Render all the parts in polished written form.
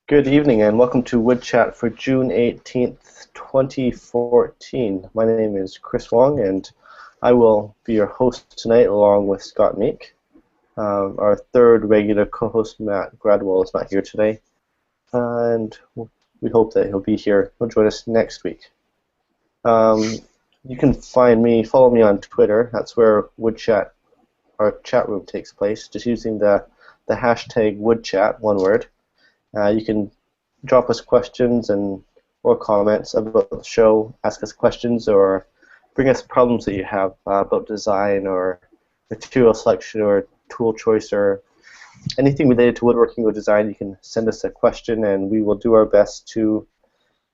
Good evening and welcome to Woodchat for June 18th, 2014. My name is Chris Wong and I will be your host tonight along with Scott Meek. Our third regular co-host, Matt Gradwell, is not here today, and we hope that he'll be here. He'll join us next week. You can follow me on Twitter. That's where Woodchat, our chat room, takes place, just using the hashtag Woodchat, one word. You can drop us questions or comments about the show, ask us questions, or bring us problems that you have about design or material selection or tool choice or anything related to woodworking or design. You can send us a question and we will do our best to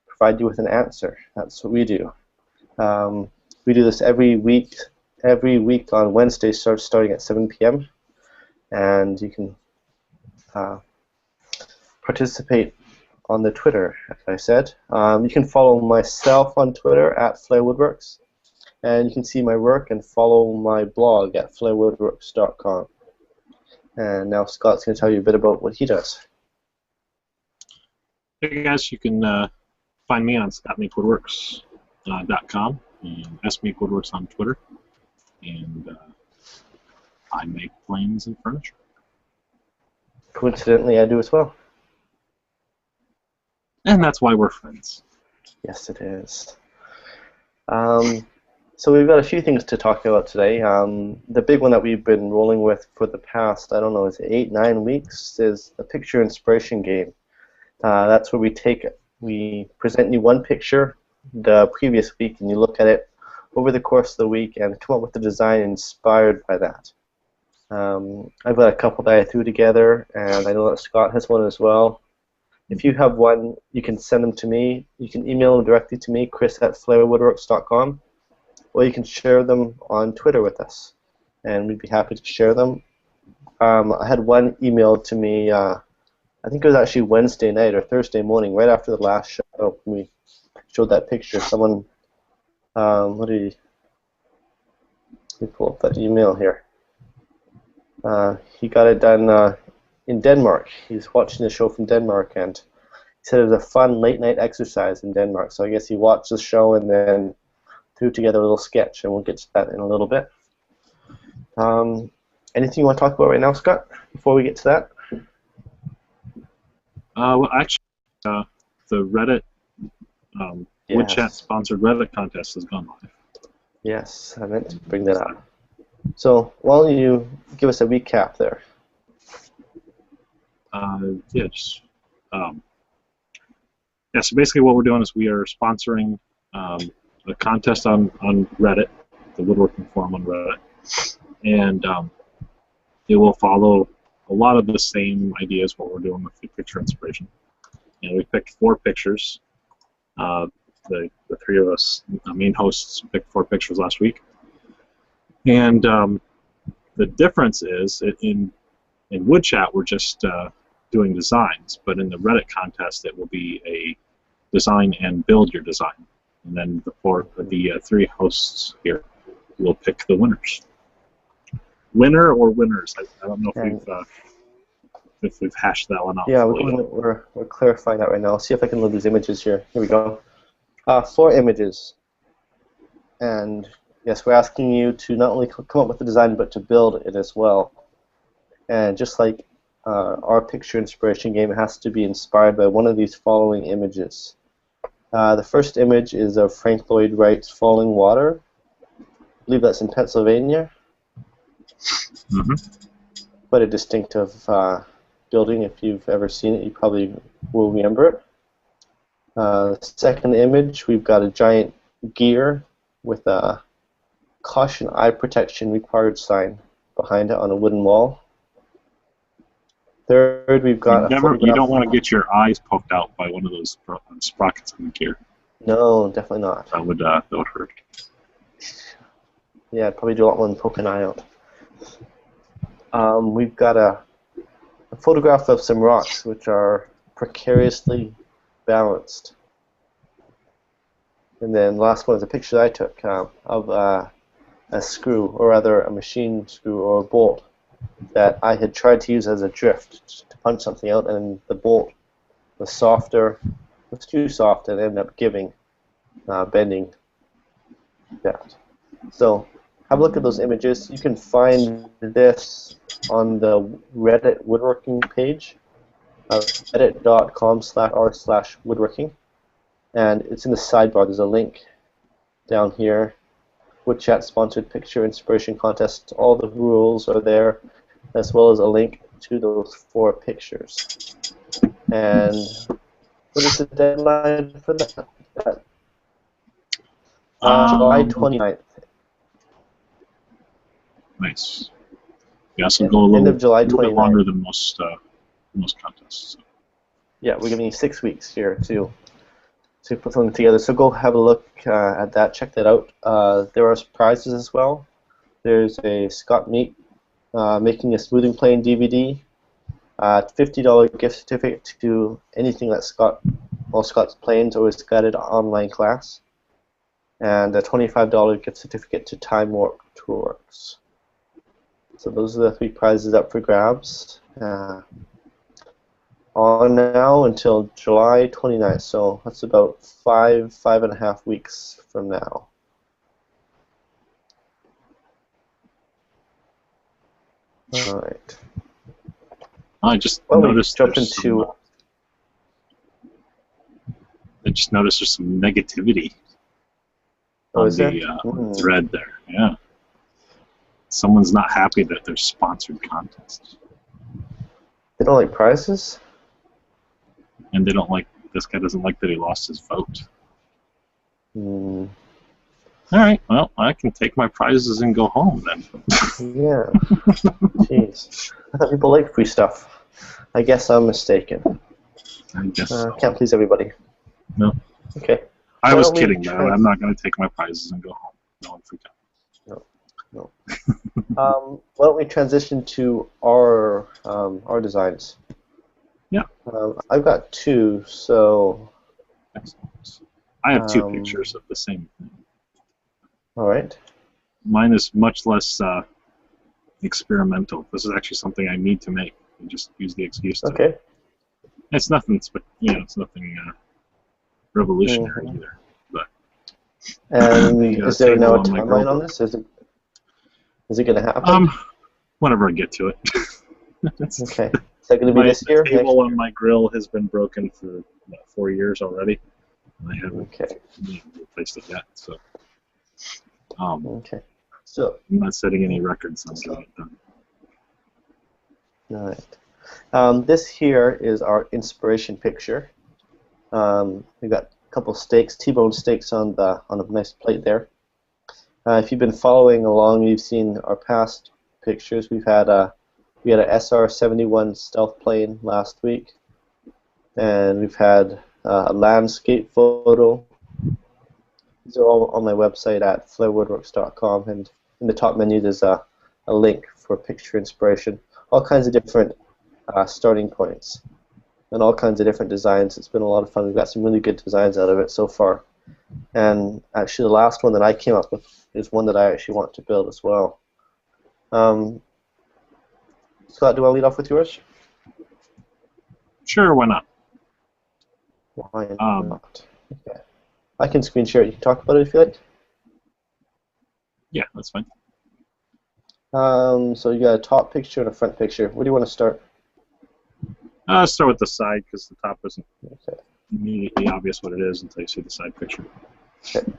provide you with an answer. That's what we do. We do this every week on Wednesday, starting at 7 p.m. And you can participate on the Twitter, as I said. You can follow myself on Twitter at FlairWoodworks, and you can see my work and follow my blog at flairwoodworks.com. And now Scott's going to tell you a bit about what he does. Hey guys, you can find me on scottmeekwoodworks.com and smeekwoodworks on Twitter, and I make planes and furniture. Coincidentally, I do as well. And that's why we're friends. Yes, it is. So we've got a few things to talk about today. The big one that we've been rolling with for the past, I don't know, is it 8-9 weeks, is the picture inspiration game. That's where we present you one picture the previous week, and you look at it over the course of the week and come up with a design inspired by that. I've got a couple that I threw together, and I know that Scott has one as well. If you have one, you can send them to me. You can email them directly to me, chris@flairwoodworks.com, or you can share them on Twitter with us, and we'd be happy to share them. I had one emailed to me, I think it was actually Wednesday night or Thursday morning, right after the last show, when we showed that picture. Someone, let me pull up that email here. He got it done in Denmark. He's watching the show from Denmark, and he said it was a fun late-night exercise in Denmark. So I guess he watched the show and then threw together a little sketch, and we'll get to that in a little bit. Anything you want to talk about right now, Scott, before we get to that? Well, actually, the Reddit Woodchat-sponsored Reddit contest has gone live. Yes, I meant to bring that up. So why don't you give us a recap there? So basically what we're doing is we are sponsoring a contest on Reddit, the woodworking forum on Reddit, and it will follow a lot of the same ideas what we're doing with the picture inspiration. And we picked 4 pictures. The 3 of us, the main hosts, picked 4 pictures last week. And the difference is in Woodchat we're just doing designs, but in the Reddit contest it will be a design and build your design. And then the 3 hosts here will pick the winners. Winner or winners? I don't know if we've hashed that one out. Yeah, we're clarifying that right now. I'll see if I can load these images here. Here we go. 4 images. And yes, we're asking you to not only come up with the design, but to build it as well. And just like our picture inspiration game, it has to be inspired by one of these following images. The first image is of Frank Lloyd Wright's Falling Water. I believe that's in Pennsylvania. Mm-hmm. Quite a distinctive building. If you've ever seen it, you probably will remember it. The second image, we've got a giant gear with a caution eye protection required sign behind it on a wooden wall. Third, we've got you don't want to get your eyes poked out by one of those sprockets in the gear. No, definitely not. That would hurt. Yeah, I'd probably do a lot more than poke an eye out. We've got a photograph of some rocks which are precariously balanced. And then the last one is a picture that I took of a screw, or rather a machine screw or a bolt, that I had tried to use as a drift to punch something out, and the bolt was softer, was too soft, and ended up bending that. So have a look at those images. You can find this on the Reddit woodworking page, reddit.com/r/woodworking, and it's in the sidebar. There's a link down here. Woodchat sponsored picture inspiration contest. All the rules are there, as well as a link to those 4 pictures. And what is the deadline for that? July 29th. Nice. Yeah, so go a End little of July bit 29th. longer than most contests. So. Yeah, we're giving you 6 weeks here to put something together. So go have a look at that. Check that out. There are prizes as well. There's a Scott Meek making a smoothing plane DVD, $50 gift certificate to anything that Scott's planes or his guided online class, and a $25 gift certificate to Time Warp Toolworks. So those are the 3 prizes up for grabs. On now until July 29th, so that's about 5.5 weeks from now. All right. I just Well, noticed jump there's into. I just noticed there's some negativity Oh, on is there? the thread there. Yeah. Someone's not happy that there's sponsored contests. They don't like prizes? And they don't like, this guy doesn't like that he lost his vote. Hmm. Alright, well, I can take my prizes and go home then. Yeah. Jeez. I thought people like free stuff. I guess I'm mistaken. I guess so. Can't please everybody. No. Okay. I Why was don't we kidding, though. try- I'm not going to take my prizes and go home. No one freak out. No. Why don't we transition to our designs? Yeah. I've got 2, so. Excellent. I have 2 Um, pictures of the same thing. All right. Mine is much less experimental. This is actually something I need to make. I just use the excuse to. Okay. It's nothing, it's nothing revolutionary either. But And is there now a table on my timeline grill on this? Is it going to happen? Whenever I get to it. Okay. Is that going to be this year? The table on my grill has been broken for 4 years already, and I haven't replaced it yet. So, okay. So I'm not setting any records on getting it done. all right. This here is our inspiration picture. We've got a couple steaks, T-bone steaks on a nice plate there. If you've been following along, you've seen our past pictures. We had a SR-71 stealth plane last week, and we've had a landscape photo. These are all on my website at flairwoodworks.com, and in the top menu there's a link for picture inspiration. All kinds of different starting points and all kinds of different designs. It's been a lot of fun. We've got some really good designs out of it so far. And actually the last one that I came up with is one that I actually want to build as well. Scott, do I lead off with yours? Sure, why not? Why not? Okay. I can screen share it. You can talk about it if you like. Yeah, that's fine. So you got a top picture and a front picture. Where do you want to start? Let's start with the side because the top isn't immediately obvious what it is until you see the side picture. Okay.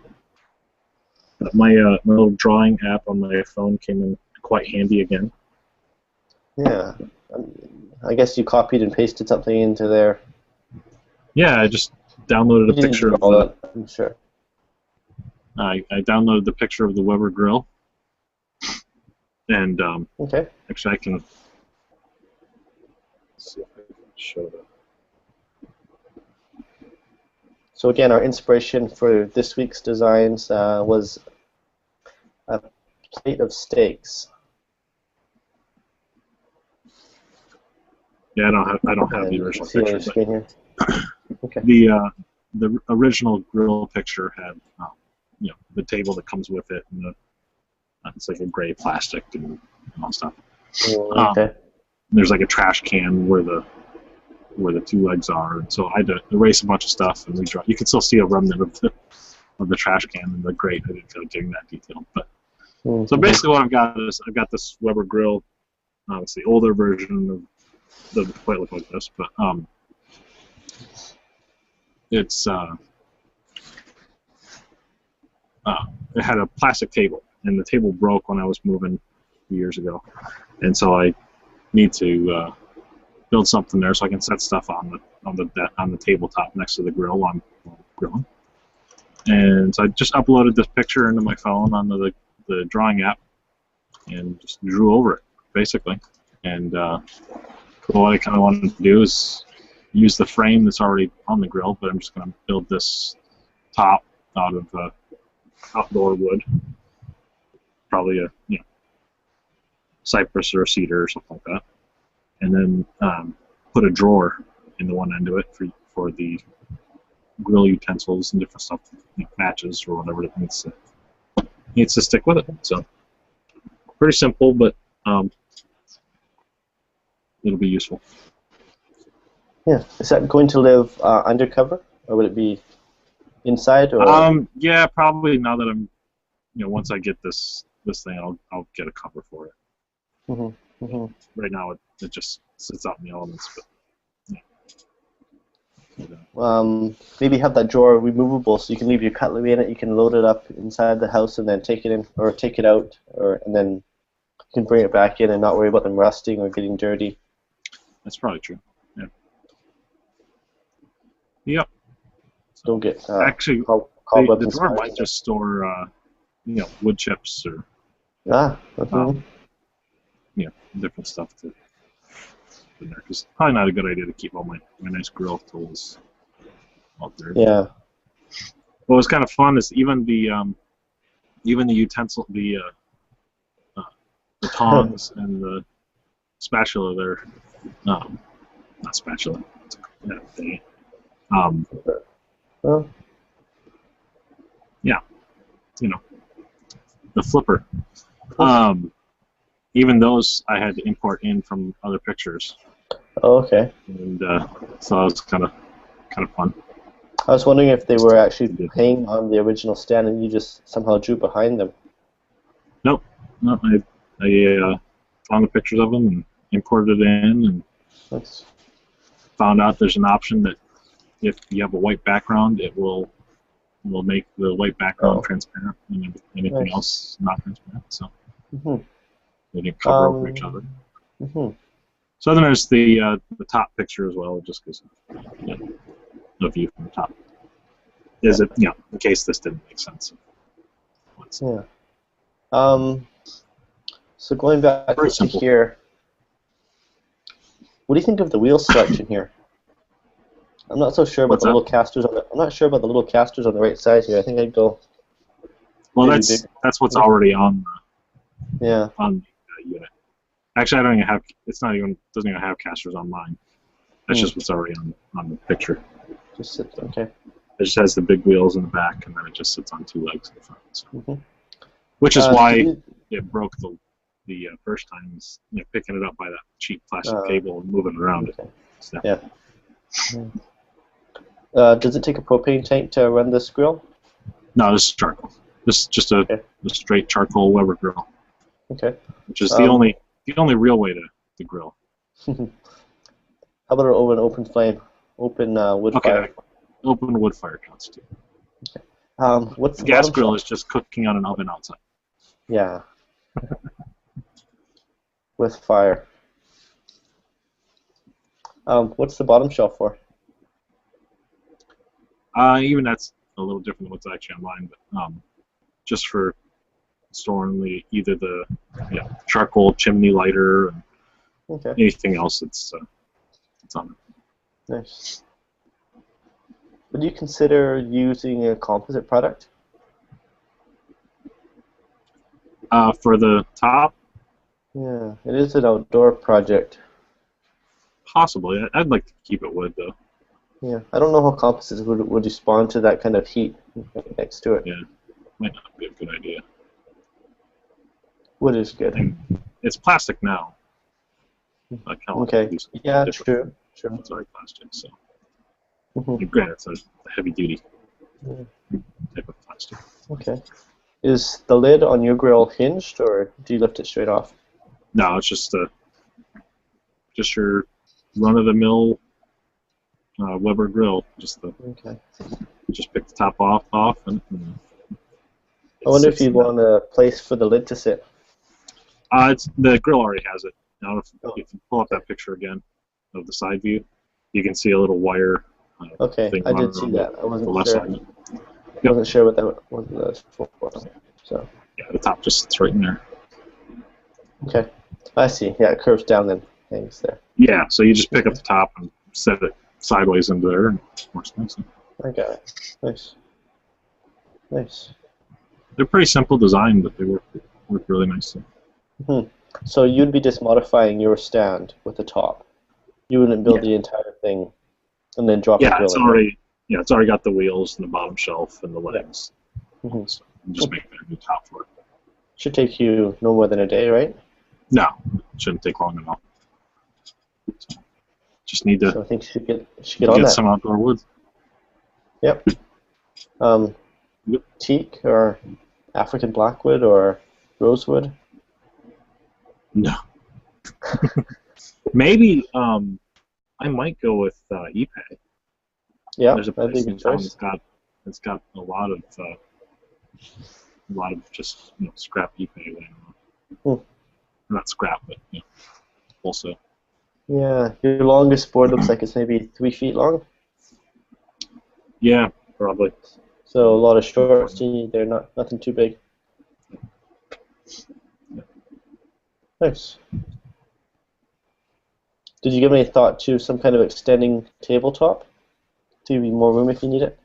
My little drawing app on my phone came in quite handy again. Yeah. I guess you copied and pasted something into there. Yeah, I just downloaded a picture of the. I'm sure. I downloaded the picture of the Weber grill, and Okay. actually I can see if I can show that. So again, our inspiration for this week's designs was a plate of steaks. Yeah, I don't have the original See on your picture. screen here. Okay. The original grill picture had the table that comes with it, and it's like a gray plastic and all stuff. Okay. There's like a trash can where the two legs are, and so I had to erase a bunch of stuff, and you can still see a remnant of the trash can in the grate. I didn't feel like getting that detailed, but so basically what I've got is I've got this Weber grill. It's the older version of doesn't quite look like this, but it's it had a plastic table, and the table broke when I was moving a few years ago, and so I need to build something there so I can set stuff on the tabletop next to the grill while I'm grilling. And so I just uploaded this picture into my phone on the drawing app and just drew over it basically. And what I kind of wanted to do is use the frame that's already on the grill, but I'm just going to build this top out of outdoor wood, probably a cypress or a cedar or something like that, and then put a drawer in the one end of it for the grill utensils and different stuff, matches or whatever it needs to stick with it. So pretty simple, but it'll be useful. Yeah. Is that going to live undercover, or would it be inside? Or? Yeah, probably. Now that I'm, once I get this thing, I'll get a cover for it. Mm-hmm. Mm-hmm. Right now, it just sits out in the elements, but. Maybe have that drawer removable so you can leave your cutlery in it. You can load it up inside the house and then take it in, or take it out, and then you can bring it back in and not worry about them rusting or getting dirty. That's probably true. Yeah. Yep. Don't get actually cobwebs. The drawer might just store wood chips or different stuff in there, because probably not a good idea to keep all my nice grill tools out there. Yeah. What was kind of fun is even the utensil, the tongs and the spatula there, not spatula. The flipper. Even those I had to import in from other pictures. Oh, okay. And so that was kind of fun. I was wondering if they were actually hanging on the original stand and you just somehow drew behind them. Nope. No, I found the pictures of them and imported it in, and found out there's an option that if you have a white background, it will make the white background transparent and anything else not transparent. So. Mm-hmm. They didn't cover over each other. Mm-hmm. So then there's the top picture as well. It just gives a view from the top. Is it in case this didn't make sense? Yeah. So going back to here, what do you think of the wheel selection here? I'm not so sure about the little casters on the. I'm not sure about the little casters on the right side here. I think I'd go. Well, that's what's already on. On the unit. Actually, I don't even have. Doesn't even have casters on mine. That's just what's already on the picture. Just sits. Okay. It just has the big wheels in the back, and then it just sits on two legs in the front. So. Which is why it broke the first time. Is picking it up by that cheap plastic cable and moving it around. Okay. So. Yeah. Does it take a propane tank to run this grill? No, this is charcoal. This is just a straight charcoal Weber grill. Okay. Which is the only real way to grill. How about an open flame, open wood fire? Open wood fire counts too. Okay. What's the gas grill is just cooking on an oven outside. Yeah. With fire. What's the bottom shelf for? Even that's a little different than what's actually on mine, but just for storing either the charcoal chimney lighter and anything else it's on it. Nice. Would you consider using a composite product? For the top? Yeah, it is an outdoor project. Possibly. I'd like to keep it wood though. Yeah, I don't know how composites would respond to that kind of heat next to it. Yeah, might not be a good idea. Wood is good. And it's plastic now, I kind of want to Okay. do something Yeah, different true. from True. what's already plastic. So, Hmm. and granted, it's a heavy duty type of plastic. Okay. Is the lid on your grill hinged, or do you lift it straight off? No, it's just your run of the mill Weber grill. Okay. Just pick the top off, and I it wonder if sits you'd in there. want a place for the lid to sit. It's the grill already has it. Now, Oh, if you pull up okay. that picture again of the side view, you can see a little wire Okay, thing I did running see on that. I the wasn't left sure. side of it. Yep. Wasn't sure what that was for. So, Yeah, the top just sits right in there. okay. I see. Yeah, it curves down then hangs there. Yeah, so you just pick up Okay. the top and set it sideways into there, and it works nicely. I got it. Nice. Nice. They're pretty simple design, but they work really nicely. Hmm. So you'd be just modifying your stand with the top. You wouldn't build Yeah, the entire thing and then drop a yeah, grill in, right? it's already got the wheels and the bottom shelf and the Yeah. legs. Hmm. So you just make a new top for it. Should take you no more than a day, right? No, it shouldn't take long at all. So just need So to I think you should get on get that. some outdoor wood. Yep. Um, Yep. teak or African blackwood or rosewood. No, maybe I might go with ePay. Yeah, There's a that'd be a place in good town choice. that's got a lot of just scrap ePay laying around. Hmm. Not scrap, but also. Yeah, your longest board looks like it's maybe 3 feet long. Yeah, probably. So a lot of shorts you need there, nothing too big. Nice. Did you give any thought to some kind of extending tabletop to give you more room if you need it?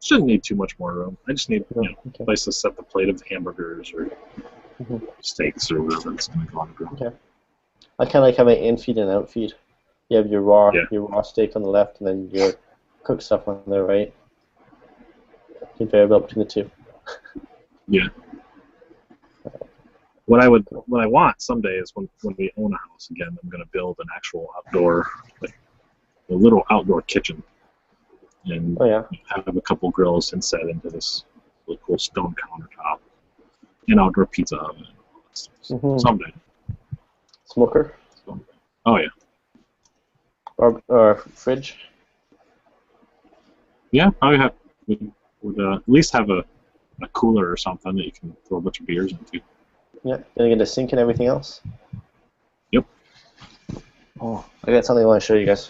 Shouldn't need too much more room. I just need No. a Okay. place to set the plate of hamburgers or Hmm. steaks or whatever that's going to go on the grill. Okay. I kind of like having an in feed and out feed. You have your raw Yeah, your raw steak on the left, and then your cooked stuff on the right. You can vary well between the two. yeah. What I want someday is when we own a house again, I'm going to build an actual outdoor, like a little outdoor kitchen, and Oh yeah. have a couple grills and set into this really cool stone countertop, an outdoor pizza oven. Hmm. Someday. Smoker Someday. Oh yeah. or fridge. Yeah, probably would at least have a cooler or something that you can throw a bunch of beers into. Yeah. Gonna get a sink and everything else. Yep. Oh, I got something I want to show you guys.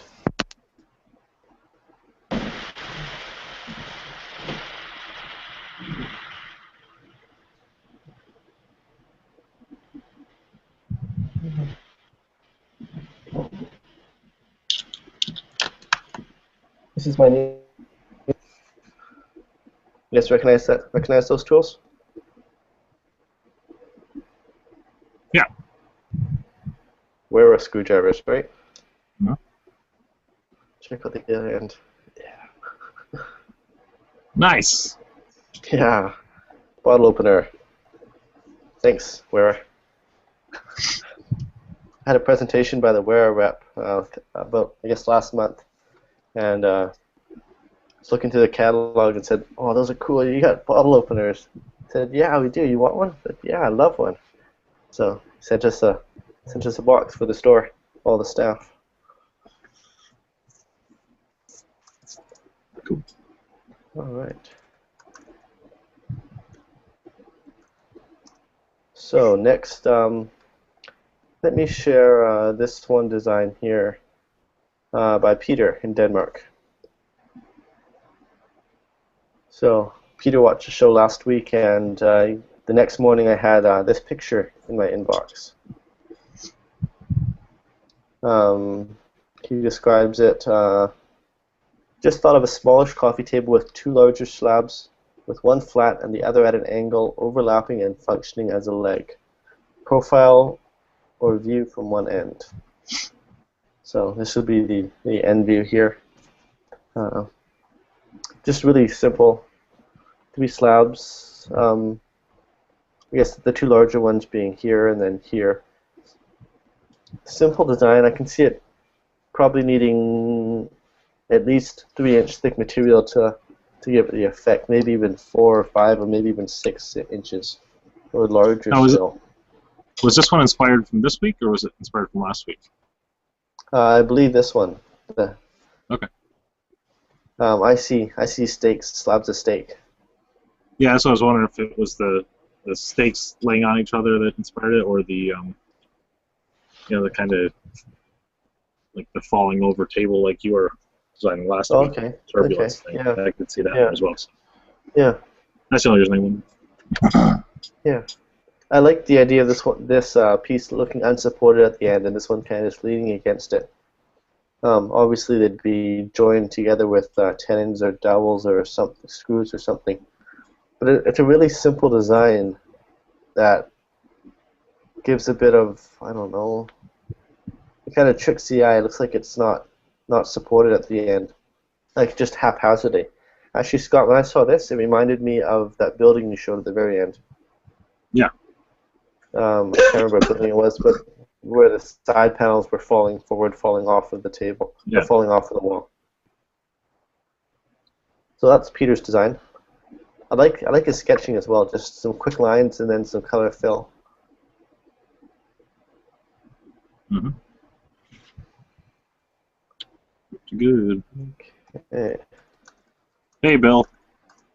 This is my new. You guys recognize that? Recognize those tools? Yeah. Where are screwdrivers, right? No? Check out the other end. Yeah. Nice. Yeah. Bottle opener. Thanks, Wera. I had a presentation by the Wera rep about, I guess, last month, and I was looking through the catalog and said, "Oh, those are cool. You got bottle openers." I said, "Yeah, we do. You want one?" I said, "Yeah, I love one." So he sent us a box for the store, all the staff. Cool. All right. So next, let me share this one design here by Peter in Denmark. So Peter watched the show last week, and the next morning I had this picture in my inbox. He describes it, just thought of a smallish coffee table with two larger slabs, with one flat and the other at an angle, overlapping and functioning as a leg. Profile or view from one end. So this would be the end view here. Just really simple. 3 slabs. I guess the two larger ones being here and then here. simple design. I can see it probably needing at least 3-inch thick material to give it the effect. Maybe even 4 or 5, or maybe even 6 inches, or larger Now, still. was this one inspired from this week, or was it inspired from last week? I believe this one. Okay. I see steaks, slabs of steak. Yeah, so I was wondering if it was the steaks laying on each other that inspired it, or the the kind of like the falling over table like you were designing last Oh, week. okay. Turbulence Okay. thing. Yeah. I could see that Yeah. as well. So Yeah. that's the only reason I wouldn't. Yeah. I like the idea of this piece looking unsupported at the end, and this one kind of just leaning against it. Obviously, they'd be joined together with tenons or dowels or something, screws or something. But it's a really simple design that gives a bit of, I don't know, it kind of tricks the eye. It looks like it's not supported at the end, like just haphazardly. Actually, Scott, when I saw this, it reminded me of that building you showed at the very end. Yeah. I can't remember what building it was, but where the side panels were falling forward, falling off of the table, or Yeah. falling off of the wall. So that's Peter's design. I like his sketching as well, just some quick lines and then some color fill. Mm-hmm. Good. Okay. Hey, Bill.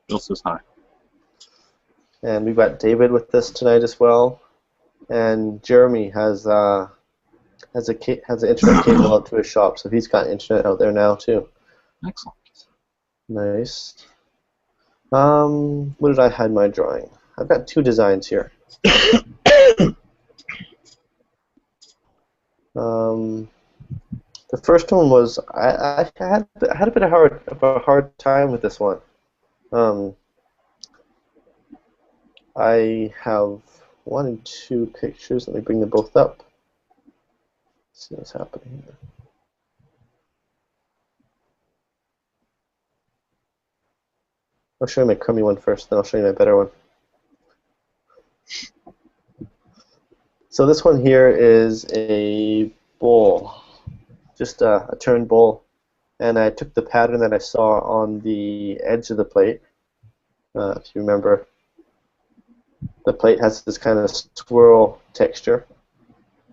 Bill says hi. And we've got David with us tonight as well, and Jeremy has an internet cable out to his shop, so he's got internet out there now too. Excellent. Nice. Where did I hide my drawing? I've got 2 designs here. The first one was I had a bit of a hard time with this one. I have 1 and 2 pictures. Let me bring them both up. Let's see what's happening here. I'll show you my crummy one first, then I'll show you my better one. So this one here is a bowl, just a turned bowl, and I took the pattern that I saw on the edge of the plate. If you remember, the plate has this kind of swirl texture,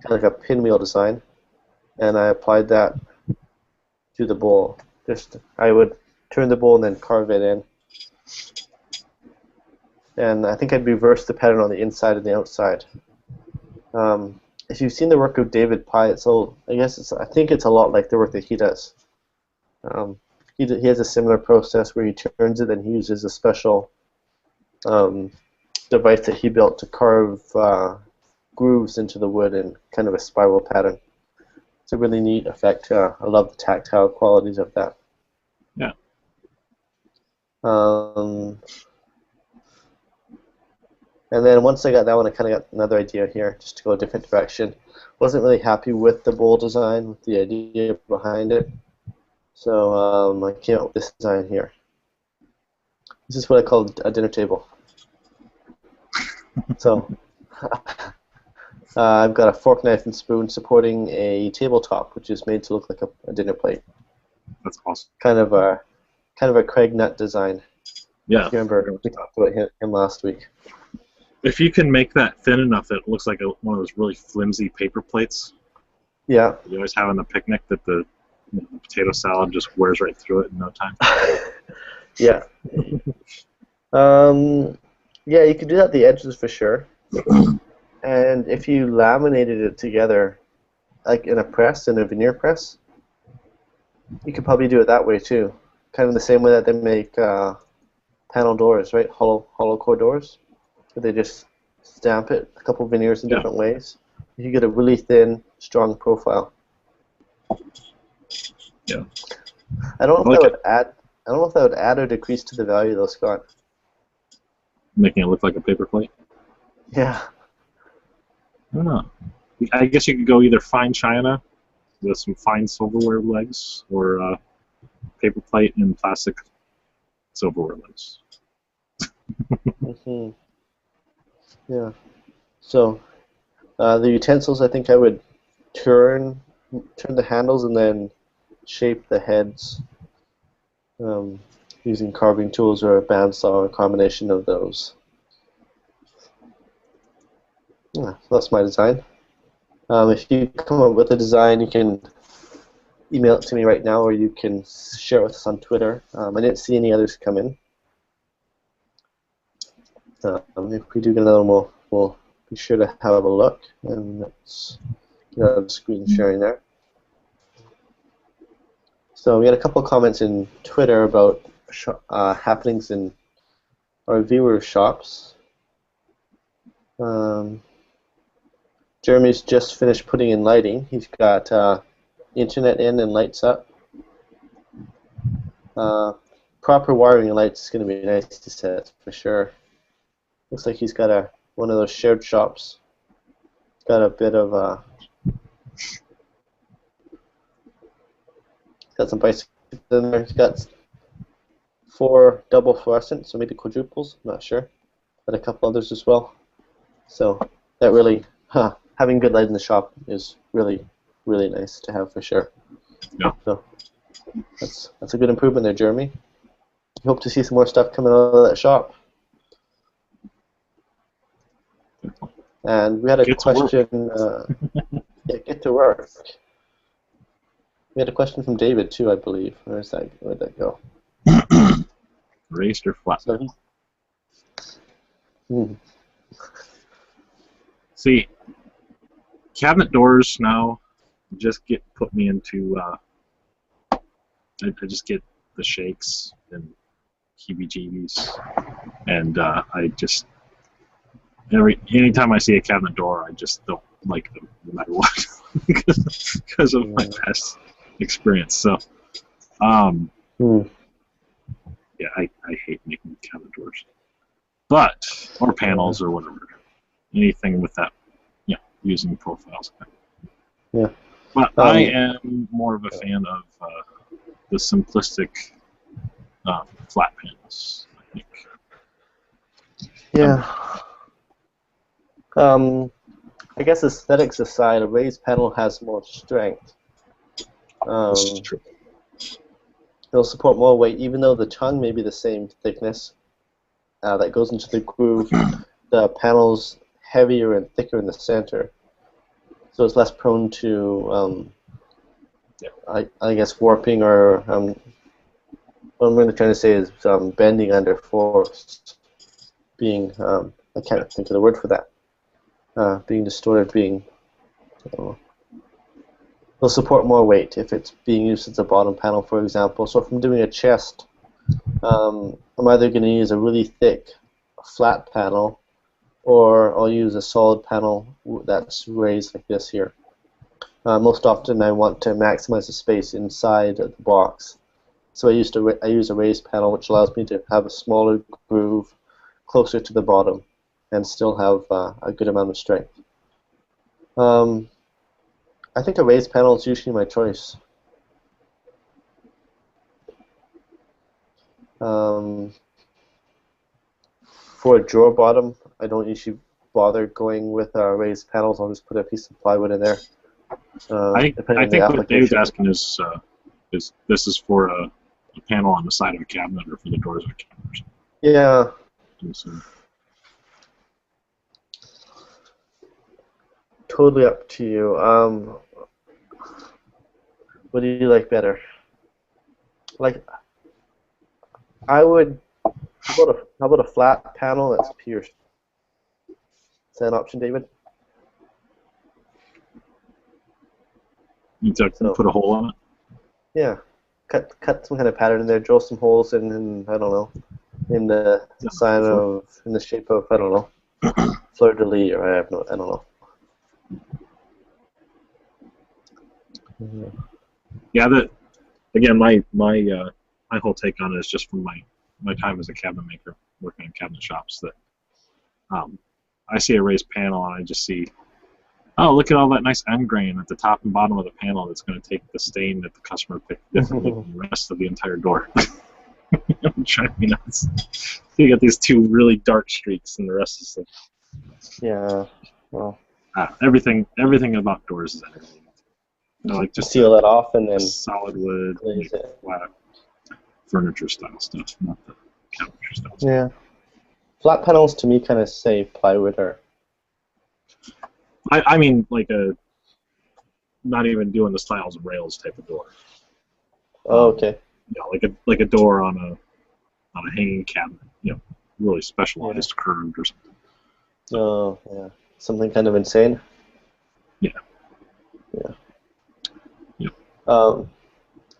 kind of like a pinwheel design, and I applied that to the bowl. I would turn the bowl and then carve it in. And I think I'd reverse the pattern on the inside and the outside. If you've seen the work of David Pye, I think it's a lot like the work that he does. He has a similar process where he turns it and he uses a special device that he built to carve grooves into the wood in kind of a spiral pattern. It's a really neat effect. I love the tactile qualities of that. Yeah. And then once I got that one, I kind of got another idea here, just to go a different direction. Wasn't really happy with the bowl design, with the idea behind it. So I came up with this design here. This is what I call a dinner table. So I've got a fork, knife, and spoon supporting a tabletop, which is made to look like a dinner plate. That's awesome. Kind of a Craig Nutt design. Yeah. If you remember, we talked about him last week. If you can make that thin enough that it looks like one of those really flimsy paper plates. Yeah. You always have on the picnic that the potato salad just wears right through it in no time. Yeah. Yeah, you could do that at the edges for sure. And if you laminated it together, like in a veneer press, you could probably do it that way too. Kind of the same way that they make panel doors, right? Hollow core doors. Where they just stamp it, a couple veneers in different ways. You get a really thin, strong profile. Yeah. I don't know if that would add or decrease to the value though, Scott. Making it look like a paper plate? Yeah. I don't know. I guess you could go either fine china with some fine silverware legs, or paper plate and plastic silverware legs. Mm-hmm. Yeah. So the utensils, I think I would turn the handles and then shape the heads using carving tools or a bandsaw or a combination of those. Yeah, so that's my design. If you come up with a design, you can email it to me right now, or you can share it with us on Twitter. I didn't see any others come in. If we do get another one, we'll be sure to have a look. And let's get out of the screen sharing there. So we had a couple of comments in Twitter about happenings in our viewer shops. Jeremy's just finished putting in lighting. He's got internet in and lights up. Proper wiring and lights is going to be nice to set for sure. Looks like he's got one of those shared shops. Got a bit of got some bicycles in there. He's got 4 double fluorescents, so maybe quadruples. I'm not sure. Got a couple others as well. So that really, having good light in the shop is really, really nice to have for sure. Yeah. So that's a good improvement there, Jeremy. We hope to see some more stuff coming out of that shop. And we had a question. Yeah, get to work. We had a question from David too, I believe. Where'd that go? Raised or flat? See, cabinet doors now just put me into. I just get the shakes and heebie-jeebies, and I just anytime I see a cabinet door, I just don't like them no matter what because of my past experience. So, yeah, I hate making cabinet doors, or panels or whatever, anything with that, using profiles. Yeah. But I am more of a fan of the simplistic flat panels, I think. Yeah. I guess aesthetics aside, a raised panel has more strength. This is true. It'll support more weight, even though the tongue may be the same thickness that goes into the groove. The panel's heavier and thicker in the center, so it's less prone to, I guess, warping or what I'm really trying to say is bending under force, being I can't think of the word for that. Being distorted, will support more weight if it's being used as a bottom panel, for example. So if I'm doing a chest, I'm either going to use a really thick flat panel, or I'll use a solid panel that's raised like this here. Most often I want to maximize the space inside of the box. So I use a raised panel, which allows me to have a smaller groove closer to the bottom and still have a good amount of strength. I think a raised panel is usually my choice. For a drawer bottom, I don't usually bother going with raised panels. I'll just put a piece of plywood in there. I think what Dave's asking is this is for a panel on the side of a cabinet or for the doors of a cabinet. Yeah. Totally up to you. What do you like better? Like, I would. How about a flat panel that's pierced? Is that an option, David? You put a hole in it? Yeah. Cut some kind of pattern in there. Drill some holes in I don't know, in the in the shape of, I don't know, fleur de lis, or I don't know. Yeah, again, my whole take on it is just from my time as a cabinet maker, working in cabinet shops, that I see a raised panel and I just see, oh, look at all that nice end grain at the top and bottom of the panel that's going to take the stain that the customer picked differently from the rest of the entire door. I'm trying to be nuts. You got these 2 really dark streaks and the rest is like... Yeah, well... everything about doors is entertaining. I like just seal it off and the then solid wood, glaze like it. flat furniture style stuff, not the cabinetry style stuff. Yeah. Flat panels to me kind of say plywood or. I mean, like not even doing the stiles and rails type of door. Oh, okay. Like a door on a hanging cabinet. Really specialized, Yeah. curved or something. Oh, yeah. Something kind of insane. Yeah. Yeah. Yeah.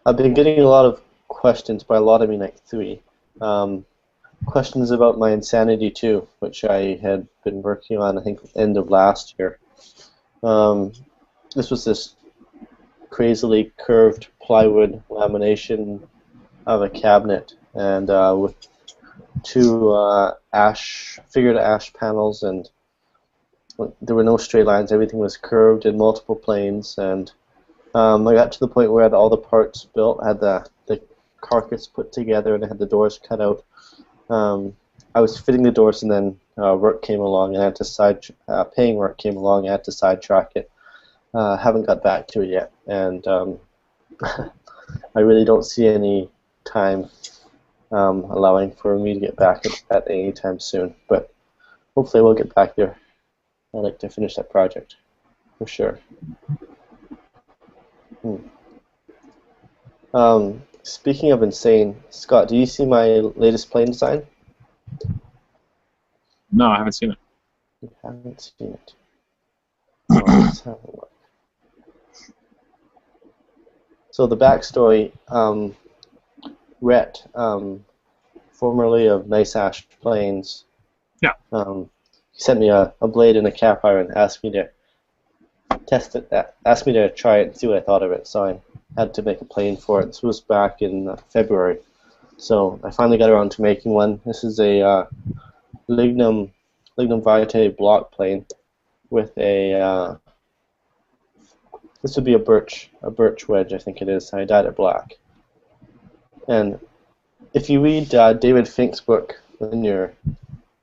I've been getting a lot of questions, by a lot I mean like 3. Questions about my Insanity 2, which I had been working on, I think, end of last year. This was this crazily curved plywood lamination of a cabinet, and with 2 figured ash panels, and there were no straight lines. Everything was curved in multiple planes, and I got to the point where I had all the parts built. I had the carcass put together, and I had the doors cut out. I was fitting the doors, and then work came along, and I had to paying work came along. I had to sidetrack it. Haven't got back to it yet, and I really don't see any time allowing for me to get back at any time soon. But hopefully, we'll get back there. I'd like to finish that project for sure. Speaking of insane, Scott, do you see my latest plane design? No, I haven't seen it. You haven't seen it. Let's have a look. So the backstory, Rhett, formerly of Nice Ash Plains, Yeah. he sent me a blade and a cap iron, asked me to test it, asked me to try it and see what I thought of it, so I had to make a plane for it. This was back in February. So I finally got around to making one. This is a lignum vitae block plane with a this would be a birch wedge, I think it is. I dyed it black. And if you read David Fink's book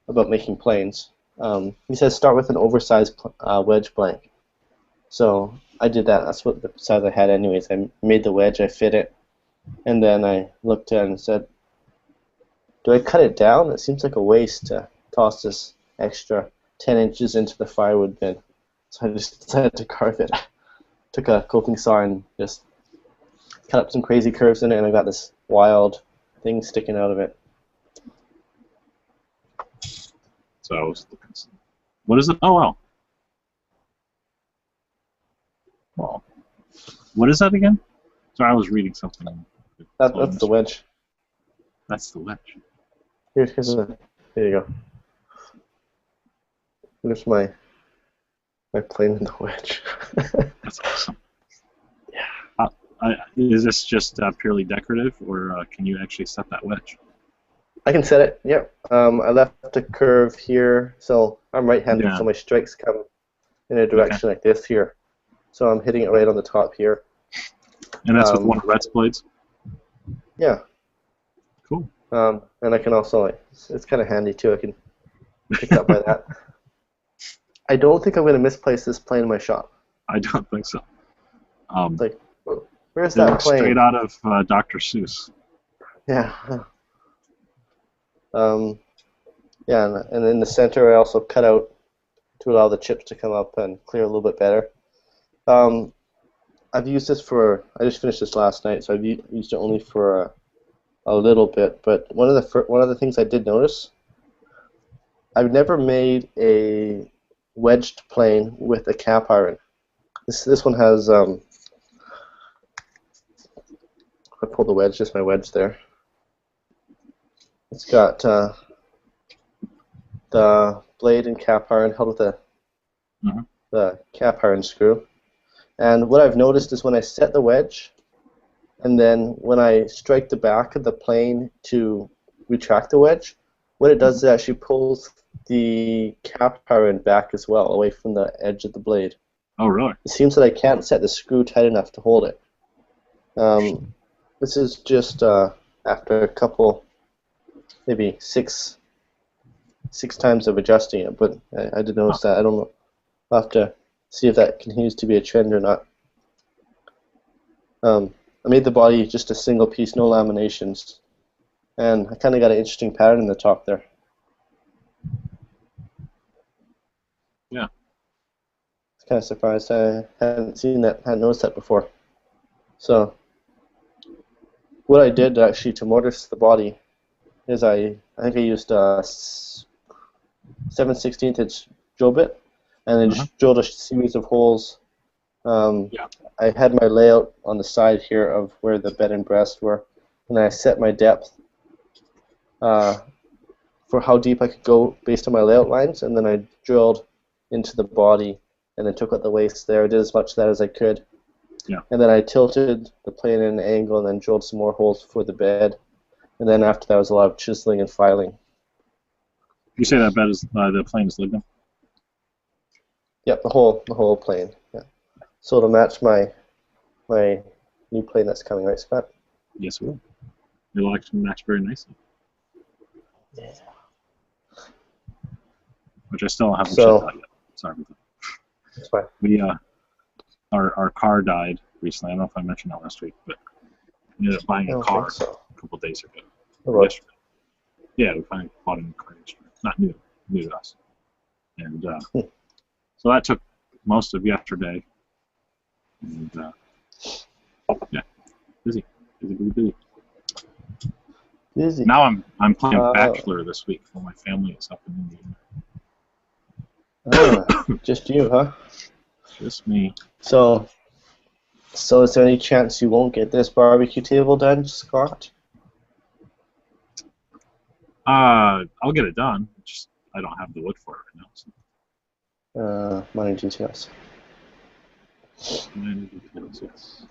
about making planes, he says start with an oversized wedge blank. So I did that. That's what the size I had anyways. I made the wedge, I fit it, and then I looked at it and said, do I cut it down? It seems like a waste to toss this extra 10 inches into the firewood bin. So I just decided to carve it. Took a coping saw and just cut up some crazy curves in it, and I got this wild thing sticking out of it. So I was looking. What is it? Oh, wow. Well, what is that again? Sorry, I was reading something. That's the wedge. That's the wedge. Here you go. Here's my plane in the wedge. That's awesome. Yeah. Is this just purely decorative, or can you actually set that wedge? I can set it, yep. I left a curve here, so I'm right-handed, so my strikes come in a direction like this here. So I'm hitting it right on the top here. And that's with one of Rhett's blades? Yeah. Cool. And I can also, it's kind of handy too, I can pick up by that. I don't think I'm going to misplace this plane in my shop. I don't think so. Like, where's that plane? Straight out of Dr. Seuss. Yeah. Yeah, and in the center I also cut out to allow the chips to come up and clear a little bit better. I've used this I just finished this last night, so I've used it only for a little bit. But one of the things I did notice, I've never made a wedged plane with a cap iron. This one has I pulled the wedge, just my wedge there. It's got the blade and cap iron held with the cap iron screw. And what I've noticed is when I set the wedge, and then when I strike the back of the plane to retract the wedge, what it does is it actually pulls the cap iron back as well, away from the edge of the blade. Oh, really? It seems that I can't set the screw tight enough to hold it. This is just after a couple, maybe six times of adjusting it, but I did notice that. I don't know. I'll have to see if that continues to be a trend or not. I made the body just a single piece, no laminations, and I kind of got an interesting pattern in the top there. Yeah. I was kind of surprised. I hadn't noticed that before. So what I did actually to mortise the body is I think I used a 7/16 inch drill bit, and then just drilled a series of holes. Yeah. I had my layout on the side here of where the bed and breast were, and I set my depth for how deep I could go based on my layout lines, and then I drilled into the body and then took out the waist there. I did as much of that as I could. Yeah. And then I tilted the plane at an angle and then drilled some more holes for the bed. And then after that was a lot of chiseling and filing. You say that bed is the plane is lignum? Yep, the whole plane. Yeah. So it'll match my new plane that's coming, right, Scott? Yes, it will. It'll actually match very nicely. Yeah. Which I still haven't checked out yet. Sorry about that. That's fine. We our car died recently. I don't know if I mentioned that last week, but we ended up buying a car a couple of days ago. Oh, yesterday. Yeah, we finally bought a new car yesterday. Not new to us. And so that took most of yesterday. And yeah, busy. Busy. Now I'm playing Bachelor this week for my family. It's up in Indiana. Just you, huh? Just me. So is there any chance you won't get this barbecue table done, Scott? I'll get it done. Just I don't have the wood for it right now. So. Money details. Yes.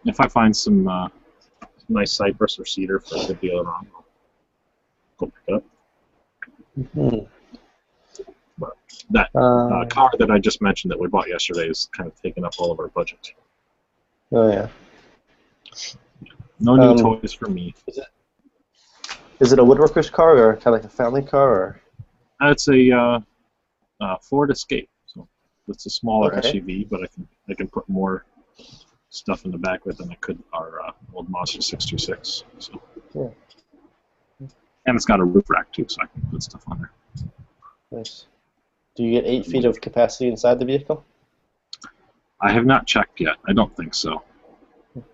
If I find some nice cypress or cedar for a good deal around, I'll go pick it up. Mm-hmm. But that car that I just mentioned that we bought yesterday is kind of taking up all of our budget. Oh yeah. No new toys for me. Is it a woodworker's car or kind of like a family car? Or? It's a Ford Escape. So it's a smaller SUV, but I can put more stuff in the back with than I could our old Mazda 626. So. Yeah. And it's got a roof rack too, so I can put stuff on there. Nice. Do you get 8 feet of capacity inside the vehicle? I have not checked yet. I don't think so.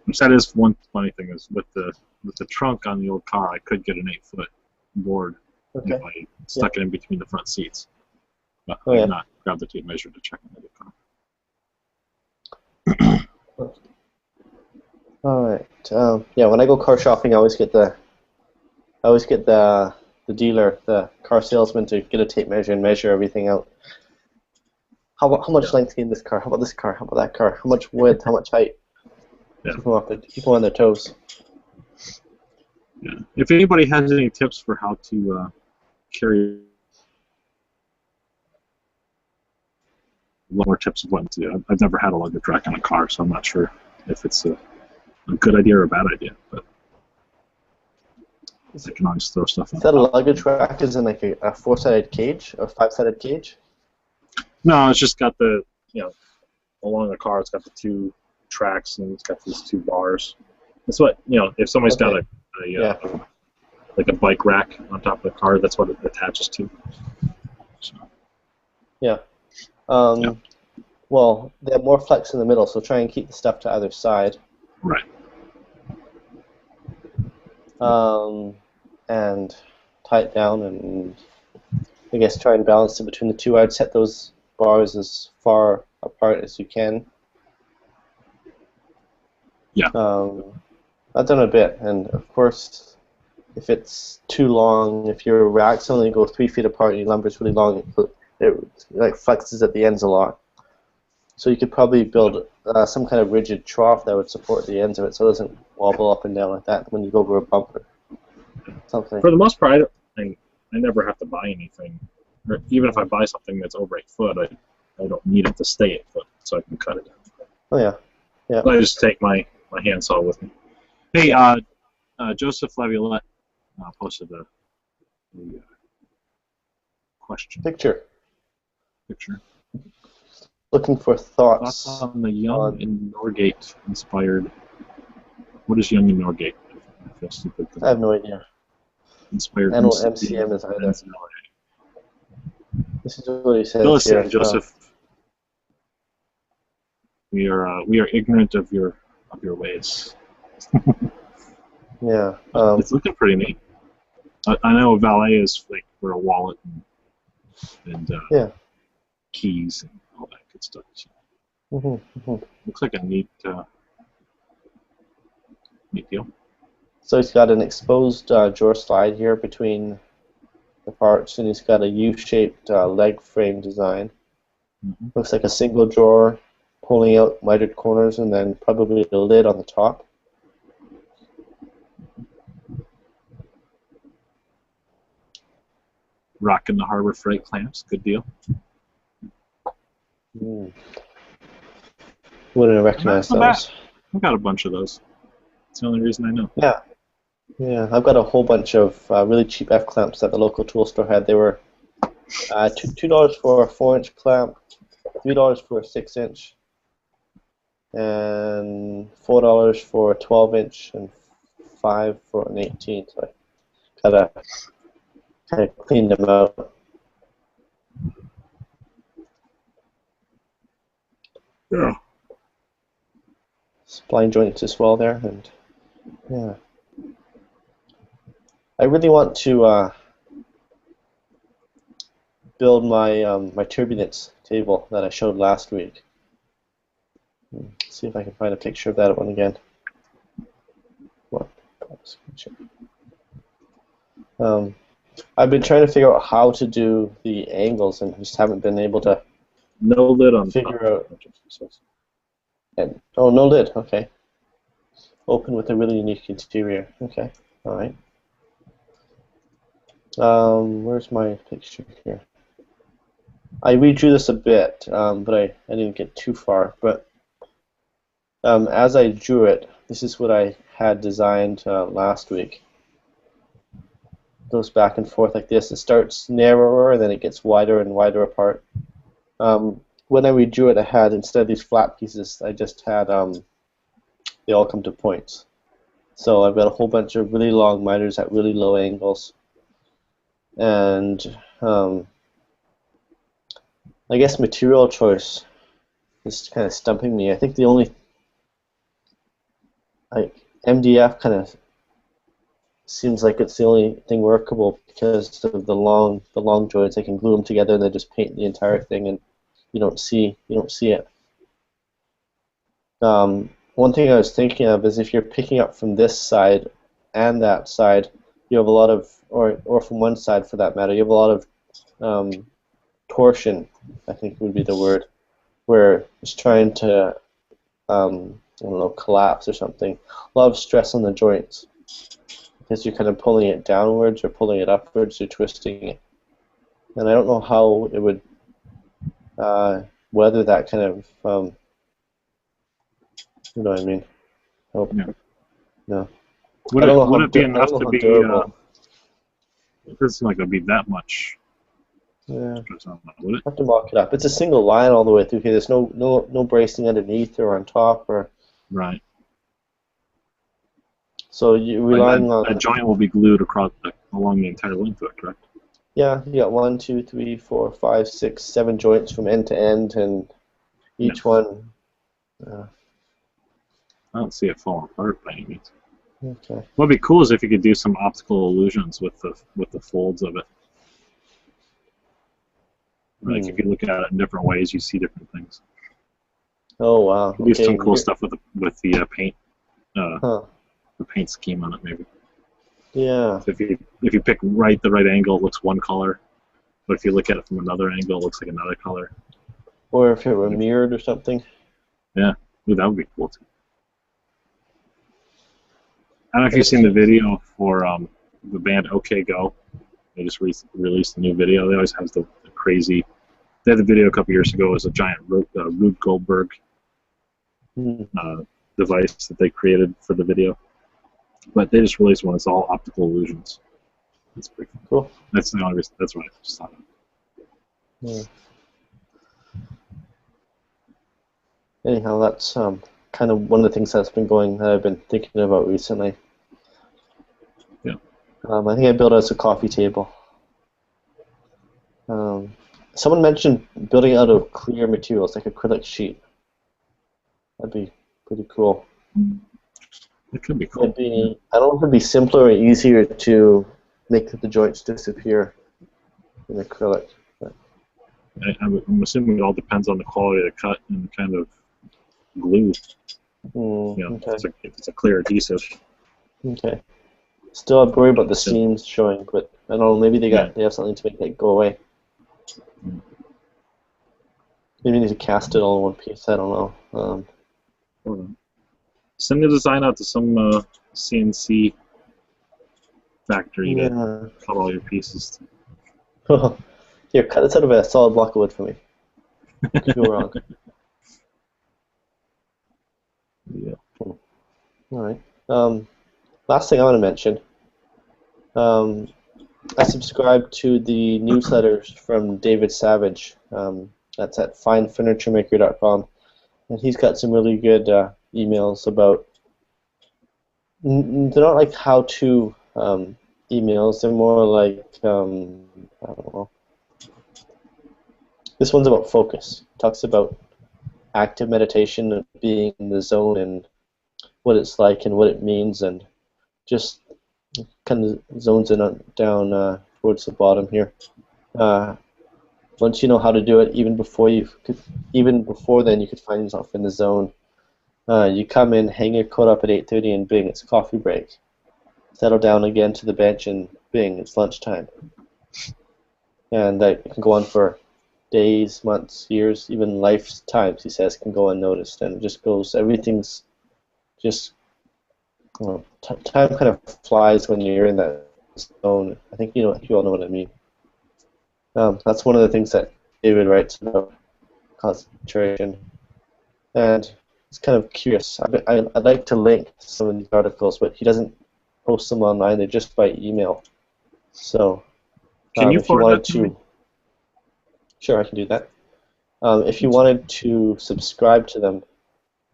Which that is one funny thing is with the trunk on the old car, I could get an 8-foot board if I stuck it in between the front seats. But I have not grabbed the tape measure to check on the car. All right. Yeah, when I go car shopping, I always get the dealer, the car salesman, to get a tape measure and measure everything out. How much length in this car? How about this car? How about that car? How much width? How much height? Yeah. Keep them on their toes. Yeah. If anybody has any tips for how to carry more tips of what to do, I've never had a luggage rack on a car, so I'm not sure if it's a good idea or a bad idea. But I can always throw stuff in. Is that a luggage rack? Is in like a 4-sided cage or 5-sided cage? No, it's just got the along the car. It's got the 2 tracks and it's got these 2 bars. That's what if somebody's got like a bike rack on top of the car, that's what it attaches to. So. Yeah. Well, they have more flex in the middle, so try and keep the stuff to either side. Right. And tie it down, and I guess try and balance it between the 2. I'd set those bars as far apart as you can. Yeah. I've done a bit, and of course, if it's too long, if your racks only go 3 feet apart and your lumber's really long, it like flexes at the ends a lot. So you could probably build some kind of rigid trough that would support the ends of it, so it doesn't wobble up and down like that when you go over a bumper. Something. For the most part, I never have to buy anything. Or even if I buy something that's over 8 foot, I don't need it to stay 8 foot, so I can cut it. Oh yeah, yeah. I just take my handsaw with me. Hey, Joseph Laviolette posted a question. Picture. looking for Thoughts thoughts on the Young on. and Norgate inspired. What is Young and Norgate? I feel stupid. I have no idea. Inspired I know what MCD MCM is either. Benz. This is what he says Listen, here. Joseph, we are ignorant of your ways. Yeah. It's looking pretty neat. I know valet is like for a wallet and Yeah. keys and all that good stuff. So Hmm. looks like a neat deal. So he's got an exposed drawer slide here between the parts, and he's got a U-shaped leg frame design. Mm-hmm. Looks like a single drawer pulling out mitered corners, and then probably a lid on the top. Rocking the Harbor Freight clamps, good deal. Mm. Wouldn't have recognized those. I've got a bunch of those. That's the only reason I know. Yeah. Yeah, I've got a whole bunch of really cheap F clamps that the local tool store had. They were $2 for a 4-inch clamp, $3 for a 6-inch, and $4 for a 12-inch, and $5 for an 18. So I gotta kind of clean them out. Yeah. Spline joints as well there, and yeah. I really want to build my my turbulence table that I showed last week. Let's see if I can find a picture of that one again. I've been trying to figure out how to do the angles and just haven't been able to No lid on figure top. out. And, oh, no lid. Okay. Open with a really unique interior. Okay. All right. Where's my picture here? I redrew this a bit, but I didn't get too far. But as I drew it, this is what I had designed last week. It goes back and forth like this. It starts narrower, and then it gets wider and wider apart. When I redrew it, I had, instead of these flat pieces, I just had, they all come to points. So I've got a whole bunch of really long miters at really low angles. And I guess material choice is kind of stumping me. I think the only, MDF kind of seems like it's the only thing workable because of the long joints. I can glue them together and then just paint the entire thing, and you don't see it. One thing I was thinking of is if you're picking up from this side and that side, you have a lot of, or from one side for that matter, you have a lot of torsion, I think would be the word, where it's trying to, I don't know, collapse or something. A lot of stress on the joints because you're kind of pulling it downwards or pulling it upwards or twisting it. And I don't know how it would weather that kind of, you know what I mean? Oh, Yeah. no. Would it be enough to be? Durable. It doesn't seem like it'd be that much. Yeah. Would it? I have to mock it up. It's a single line all the way through here. There's no bracing underneath or on top or. Right. So you're relying on. That joint will be glued across along the entire length of it, correct? Yeah, you got 1, 2, 3, 4, 5, 6, 7 joints from end to end, and each one. I don't see it falling apart by any means. Okay. What'd be cool is if you could do some optical illusions with the folds of it. Like if you look at it in different ways, you see different things. Oh wow! Do some cool stuff with the paint, the paint scheme on it, maybe. Yeah. So if you pick the right angle, it looks one color, but if you look at it from another angle, it looks like another color. Or if it were mirrored or something. Yeah, ooh, that would be cool too. I don't know if you've seen the video for the band OK Go. They just released a new video. They always have the crazy. They had the video a couple years ago. It was a giant Rube Goldberg device that they created for the video. But they just released one. It's all optical illusions. That's pretty cool. That's the only reason. That's what I just thought of. Yeah. anyhow, that's kind of one of the things that I've been thinking about recently. Yeah. I think I built us a coffee table. Someone mentioned building out of clear materials, like acrylic sheet. That'd be pretty cool. It could be cool. I don't know if it'd be simpler or easier to make the joints disappear in acrylic. But I'm assuming it all depends on the quality of the cut and the kind of glue. Okay. If it's a clear adhesive. Okay. Still, I'd worry about the seams showing, but I don't know. Maybe they have something to make it go away. Maybe you need to cast it all in one piece. I don't know. Send the design out to some CNC factory to cut all your pieces. Here, cut this out of a solid block of wood for me. Could go wrong. Yeah. All right. Last thing I want to mention. I subscribe to the newsletters from David Savage. That's at finefurnituremaker.com, and he's got some really good emails about. They're not like how-to emails. They're more like I don't know. This one's about focus. It talks about active meditation and being in the zone and what it's like and what it means, and just kind of zones in down towards the bottom here. Once you know how to do it, even before then, you could find yourself in the zone. You come in, hang your coat up at 8:30, and bing, it's coffee break. Settle down again to the bench, and bing, it's lunchtime. And that can go on for days, months, years, even lifetimes. He says can go unnoticed, and it just goes. Everything's just. Time kind of flies when you're in that zone. I think you all know what I mean. That's one of the things that David writes about concentration, and it's kind of curious. I'd like to link some of these articles, but he doesn't post them online. They're just by email. So, can you if you wanted to me? Sure, I can do that. If you wanted to subscribe to them,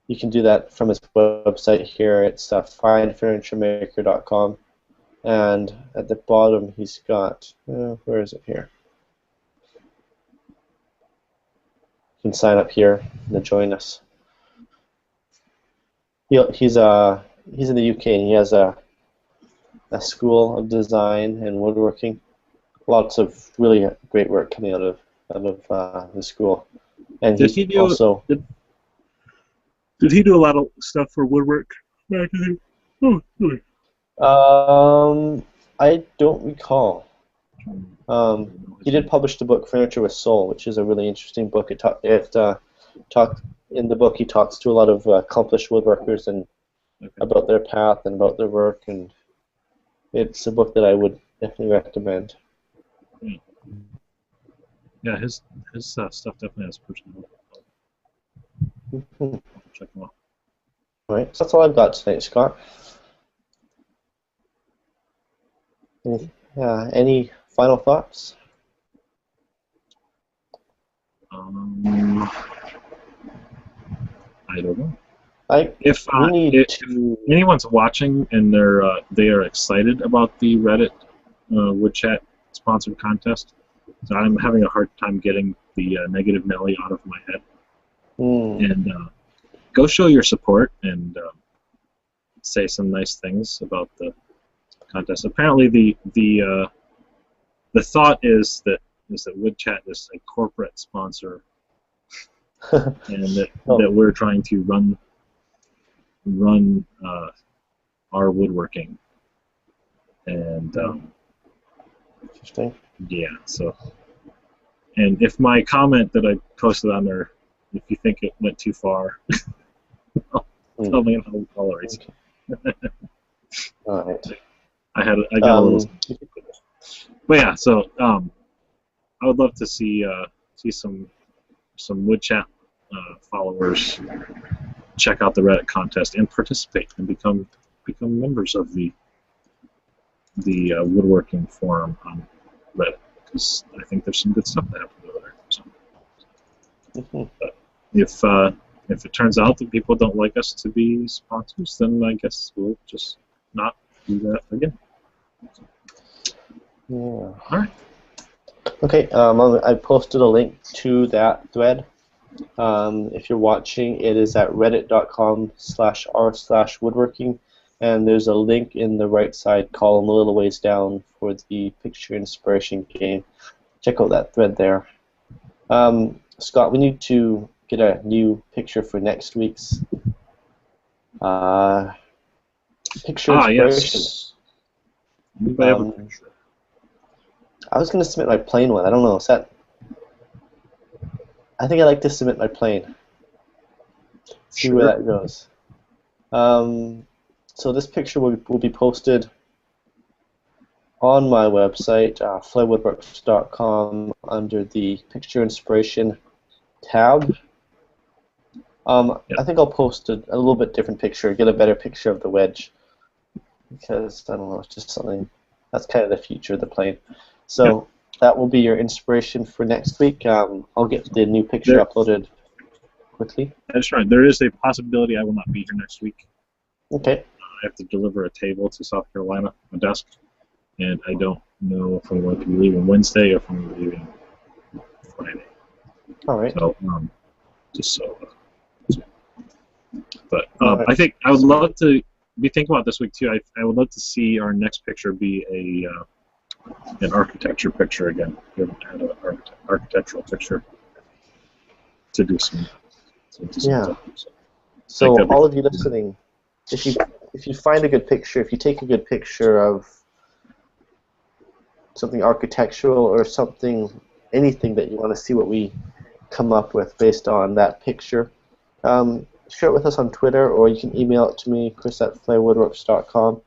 you can do that from his website here. It's finefurnituremaker.com, and at the bottom he's got where is it here? You can sign up here and join us. He's in the UK, and he has a school of design and woodworking. Lots of really great work coming out of the school. And Did he do a lot of stuff for Woodwork magazine? I don't recall. He did publish the book Furniture with Soul, which is a really interesting book. In the book he talks to a lot of accomplished woodworkers and about their path and about their work, and it's a book that I would definitely recommend. Yeah, his stuff definitely has personality. Check them out. All right, so that's all I've got tonight, Scott. Any final thoughts? I don't know. If anyone's watching and they are excited about the Reddit Woodchat sponsored contest, so I'm having a hard time getting the negative Nelly out of my head. And go show your support and say some nice things about the contest. Apparently, the thought is that Woodchat is a corporate sponsor, and that we're trying to run our woodworking. And interesting. Yeah. So, and if my comment that I posted on there, if you think it went too far, tell me and I'll erase it. All right. I got a little. But yeah, so I would love to see some Woodchat followers check out the Reddit contest and participate and become members of the woodworking forum on Reddit, because I think there's some good stuff that happens over there. So, but if it turns out that people don't like us to be sponsors, then I guess we'll just not do that again. Yeah. All right. Okay, I posted a link to that thread. If you're watching, it is at reddit.com/r/woodworking, and there's a link in the right side column a little ways down for the picture inspiration game. Check out that thread there. Scott, we need to get a new picture for next week's picture inspiration. Yes. Anybody have a picture? I was going to submit my plane one. I don't know. Is that? I think I like to submit my plane. See where that goes. So this picture will be posted on my website, flywoodworks.com, under the picture inspiration tab. I think I'll post a little bit different picture, get a better picture of the wedge, because I don't know, it's just something that's kind of the future of the plane. So that will be your inspiration for next week. I'll get the new picture uploaded quickly. That's right. There is a possibility I will not be here next week. Okay. I have to deliver a table to South Carolina, a desk, and I don't know if I'm going to be leaving Wednesday or if I'm going to be leaving Friday. All right. So, just so. But I think I would love to be thinking about this week too. I would love to see our next picture be an architecture picture again. We haven't had an architectural picture to do some. So all of you listening, if you find a good picture, if you take a good picture of something architectural or something, anything that you want to see what we come up with based on that picture, share it with us on Twitter, or you can email it to me, chris@flywoodworks.com.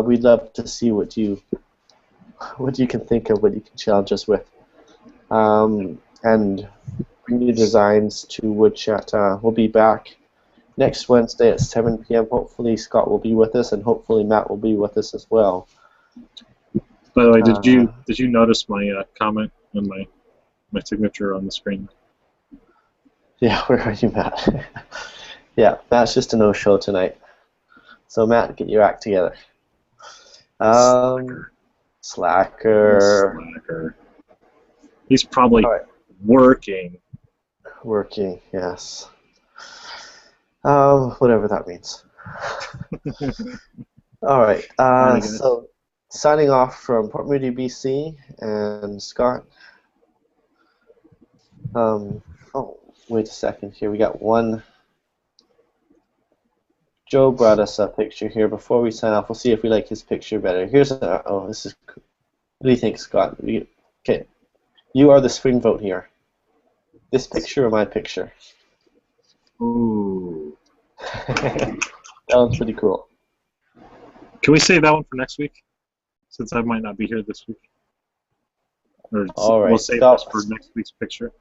We'd love to see what you can think of, what you can challenge us with, and bring your designs to Woodchat. We'll be back next Wednesday at 7 p.m. Hopefully Scott will be with us, and hopefully Matt will be with us as well. By the way, did you notice my comment on my signature on the screen? Yeah, where are you, Matt? Yeah, Matt's just a no-show tonight. So Matt, get your act together. Slacker. He's probably working. Working, yes. Whatever that means. All right. So signing off from Port Moody, BC, and Scott. Oh, wait a second here. We got one. Joe brought us a picture here. Before we sign off, we'll see if we like his picture better. Here's this is. What do you think, Scott? Okay, you are the swing vote here. This picture or my picture? Ooh. That one's pretty cool. Can we save that one for next week? Since I might not be here this week. All right. We'll save this for next week's picture.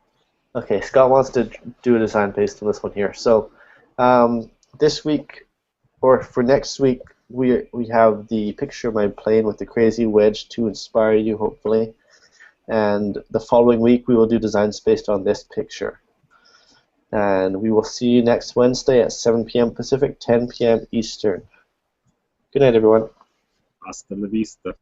Okay, Scott wants to do a design based on this one here. So this week, or for next week, we have the picture of my plane with the crazy wedge to inspire you, hopefully. And the following week, we will do designs based on this picture. And we will see you next Wednesday at 7 p.m. Pacific, 10 p.m. Eastern. Good night, everyone. Hasta la vista.